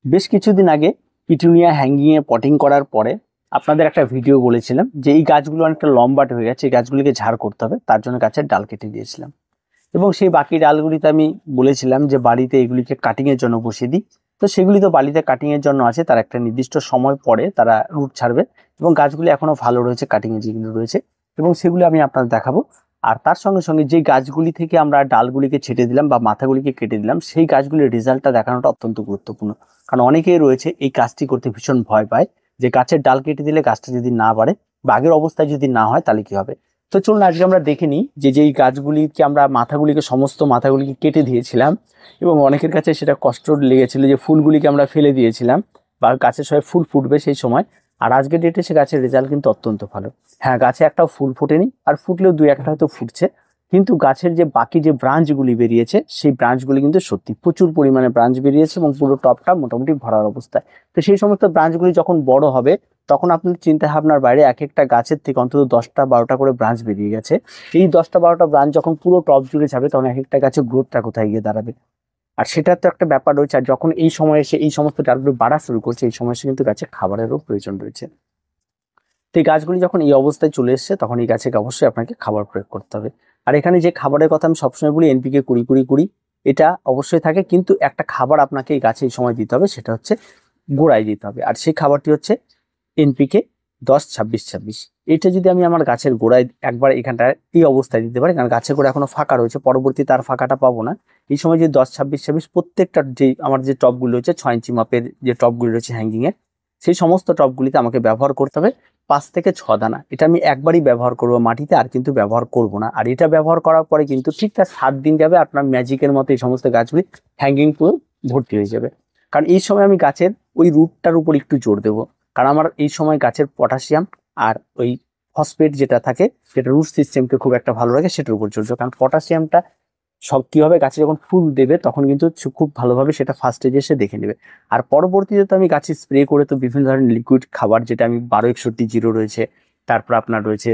বেশ কিছুদিন আগে পিটুনিয়া হ্যাঙ্গিং এ পটিং করার পরে আপনাদের একটা ভিডিও বলেছিলাম যে এই গাছগুলো অনেকটা লম্বাটে হয়ে গেছে, এই গাছগুলিকে ঝাড় করতে হবে, তার জন্য গাছের ডাল কেটে দিয়েছিলাম। এবং সেই বাকি ডালগুলিতে আমি বলেছিলাম যে বাড়িতে এগুলিকে কাটিং এর জন্য বসিয়ে দিই। তো সেগুলি তো বাড়িতে কাটিং এর জন্য আছে, তার একটা নির্দিষ্ট সময় পরে তারা রুট ছাড়বে এবং গাছগুলি এখনো ভালো রয়েছে, কাটিং এ যেগুলো রয়েছে, এবং সেগুলি আমি আপনাদের দেখাবো। আর তার সঙ্গে সঙ্গে যে গাছগুলি থেকে আমরা ডালগুলিকে ছেটে দিলাম বা মাথাগুলিকে কেটে দিলাম, সেই গাছগুলির রেজাল্টটা দেখানোটা অত্যন্ত গুরুত্বপূর্ণ। কারণ অনেকেই রয়েছে এই কাজটি করতে ভীষণ ভয় পায়, যে গাছের ডাল কেটে দিলে গাছটা যদি না বাড়ে বা আগের অবস্থায় যদি না হয় তাহলে কি হবে। তো চলুন আজকে আমরা দেখে নিই যে যেই গাছগুলিকে আমরা সমস্ত মাথাগুলিকে কেটে দিয়েছিলাম এবং অনেকের কাছে সেটা কষ্ট লেগেছিল যে ফুলগুলিকে আমরা ফেলে দিয়েছিলাম বা গাছের সবাই ফুল ফুটবে সেই সময়, আর আজকের ডেটে সে গাছের রেজাল্ট কিন্তু অত্যন্ত ভালো। হ্যাঁ, গাছে একটাও ফুল ফোটেনি, আর ফুটলেও দুই একটা হয়তো ফুটছে, কিন্তু গাছের যে বাকি যে ব্রাঞ্চগুলি বেরিয়েছে সেই ব্রাঞ্চগুলি কিন্তু সত্যি প্রচুর পরিমাণে ব্রাঞ্চ বেরিয়েছে এবং পুরো টপটা মোটামুটি ভরার অবস্থায়। তো সেই সমস্ত ব্রাঞ্চগুলি যখন বড় হবে তখন আপনার চিন্তা ভাবনার বাইরে এক একটা গাছের থেকে অন্তত 10টা 12টা করে ব্রাঞ্চ বেরিয়ে গেছে। এই 10টা 12টা ব্রাঞ্চ যখন পুরো টপ জুড়ে যাবে তখন এক একটা গাছের গ্রোথটা কোথায় গিয়ে দাঁড়াবে। আর সেটার তো একটা ব্যাপার রয়েছে, আর যখন এই সময় এসে এই সমস্ত ডালগুলো বাড়া শুরু করছে এই সময় এসে কিন্তু গাছে খাবারেরও প্রয়োজন রয়েছে। তো এই গাছগুলি যখন এই অবস্থায় চলে এসছে তখন এই গাছে অবশ্যই আপনাকে খাবার প্রয়োগ করতে হবে। আর এখানে যে খাবারের কথা আমি সবসময় বলি NPK 20-20-20, এটা অবশ্যই থাকে, কিন্তু একটা খাবার আপনাকে এই গাছে এই সময় দিতে হবে, সেটা হচ্ছে গোড়ায় দিতে হবে। আর সেই খাবারটি হচ্ছে NPK 10-26-26। এটা যদি আমি আমার গাছের গোড়ায় একবার এখানটায় এই অবস্থায় দিতে পারি, কারণ গাছের গোড়া এখনো ফাঁকা রয়েছে, পরবর্তী তার ফাঁকাটা পাবো না, এই সময় যদি 10-26-26 প্রত্যেকটা যে আমার যে টবগুলো রয়েছে 6 ইঞ্চি মাপের যে টবগুলো রয়েছে হ্যাঙ্গিং এর, সেই সমস্ত টবগুলিতে আমাকে ব্যবহার করতে হবে 5 থেকে 6 দানা। এটা আমি একবারই ব্যবহার করবো মাটিতে, আর কিন্তু ব্যবহার করব না। আর এটা ব্যবহার করার পরে কিন্তু ঠিক তার 7 দিন যাবে, আপনার ম্যাজিকের মতো এই সমস্ত গাছগুলি হ্যাঙ্গিং পুরো ভর্তি হয়ে যাবে। কারণ এই সময় আমি গাছের ওই রুটটার উপর একটু জোর দেবো, কারণ আমার এই সময় গাছের পটাশিয়াম আর ওই ফসফেট যেটা থাকে, যেটা রুট সিস্টেমকে খুব একটা ভালো রাখে, সেটার উপর জোর দেবো। কারণ পটাশিয়ামটা সব কি হবে, গাছে যখন ফুল দেবে তখন কিন্তু খুব ভালোভাবে সেটা ফার্স্ট স্টেজে এসে দেখে নেবে। আর পরবর্তীতে তো আমি গাছে স্প্রে করে তো বিভিন্ন ধরনের লিকুইড খাবার, যেটা আমি 12-61-0 রয়েছে, তারপর আপনার রয়েছে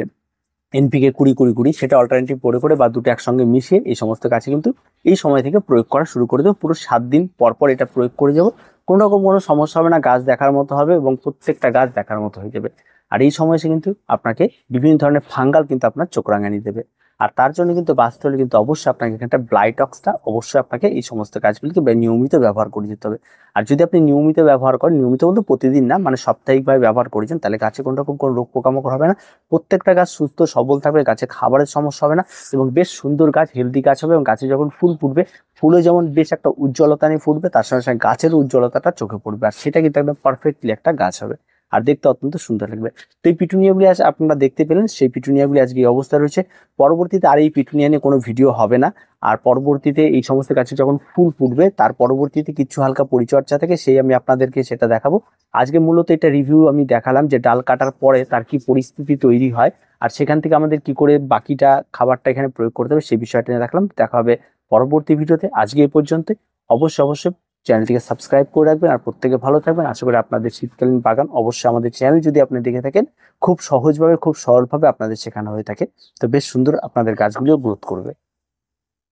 NPK 20-20-20, সেটা অল্টারনেটিভ করে বা দুটো একসঙ্গে মিশিয়ে এই সমস্ত গাছে কিন্তু এই সময় থেকে প্রয়োগ করা শুরু করে দেবো। পুরো 7 দিন পর পর এটা প্রয়োগ করে যাবো, কোনো রকম কোনো সমস্যা হবে না, গাছ দেখার মতো হবে এবং প্রত্যেকটা গাছ দেখার মতো হয়ে যাবে। আর এই সময় এসে কিন্তু আপনাকে বিভিন্ন ধরনের ফাঙ্গাল কিন্তু আপনার চোখ রাঙানি দেবে। আর তার জন্য কিন্তু বাঁচতে হলে কিন্তু অবশ্যই আপনাকে এখানটা ব্লাইটক্সটা অবশ্যই আপনাকে এই সমস্ত গাছগুলিকে নিয়মিত ব্যবহার করে যেতে হবে। আর যদি আপনি নিয়মিত ব্যবহার করেন, নিয়মিত বলতে প্রতিদিন না, মানে সাপ্তাহিকভাবে ব্যবহার করেছেন, তাহলে গাছে কোনো রকম কোনো রোগ পোকামাকড় হবে না, প্রত্যেকটা গাছ সুস্থ সবল থাকবে, গাছে খাবারের সমস্যা হবে না এবং বেশ সুন্দর গাছ, হেলদি গাছ হবে। এবং গাছে যখন ফুল ফুটবে, ফুলে যেমন বেশ একটা উজ্জ্বলতা নিয়ে ফুটবে, তার সঙ্গে সঙ্গে গাছের উজ্জ্বলতাটা চোখে পড়বে, আর সেটা কিন্তু একদম পারফেক্টলি একটা গাছ হবে আর দেখতে অত্যন্ত সুন্দর লাগবে। তো এই পিটুনিয়াগুলি আজ আপনারা দেখতে পেলেন, সেই পিটুনিয়াগুলি আজকে এই অবস্থা রয়েছে। পরবর্তীতে আর এই পিটুনিয়া নিয়ে কোনো ভিডিও হবে না। আর পরবর্তীতে এই সমস্ত গাছে যখন ফুল ফুটবে তার পরবর্তীতে কিছু হালকা পরিচর্যা থেকে সেই আমি আপনাদেরকে সেটা দেখাবো। আজকে মূলত এটা রিভিউ আমি দেখালাম যে ডাল কাটার পরে তার কি পরিস্থিতি তৈরি হয়, আর সেখান থেকে আমাদের কি করে বাকিটা খাবারটা এখানে প্রয়োগ করতে হবে সেই বিষয়টা নিয়ে দেখালাম। দেখা হবে পরবর্তী ভিডিওতে। আজকে এই পর্যন্ত। অবশ্যই অবশ্যই চ্যানেলটিকে সাবস্ক্রাইব করে রাখবেন, আর প্রত্যেকে ভালো থাকবেন। আশা করি আপনাদের শীতকালীন বাগান অবশ্যই আমাদের চ্যানেল যদি আপনি দেখে থাকেন খুব সহজভাবে খুব সরলভাবে আপনাদের শেখানো হয়ে থাকে, তো বেশ সুন্দর আপনাদের গাছগুলিও গ্রোথ করবে।